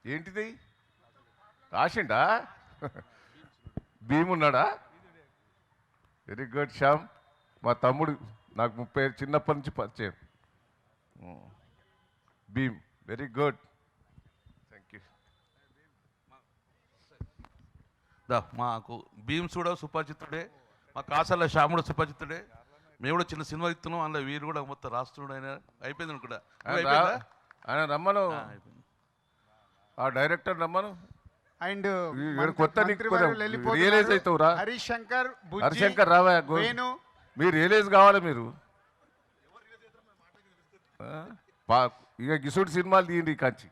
ఏంటిది రాసిండా? భీమ్ ఉన్నాడా? Very good Shyam. మా తమ్ముడు నాకు 30 చిన్నప్పటి నుంచి పరిచయం. Bheem very good, thank you. మాకు భీమ్స్ కూడా సుపరిచితుడే, మా కాసర్ల శ్యాముడు సుపరిచితుడే. మేము కూడా చిన్న సినిమా ఇస్తున్నాం, అందులో వీరు కూడా మొత్తం రాస్తున్నాడు. ఆయన అయిపోయింది అనుకుంటా. ఆయన రమ్మను, ఆ డైరెక్టర్ రమ్మను. అండ్ కొత్త రియలైజ్ అవుతావురా హరిశంకర్ రావా? మీరు రియలైజ్ కావాలి. మీరు ఇక గిసుడు సినిమాలు తీయండి కాంచి.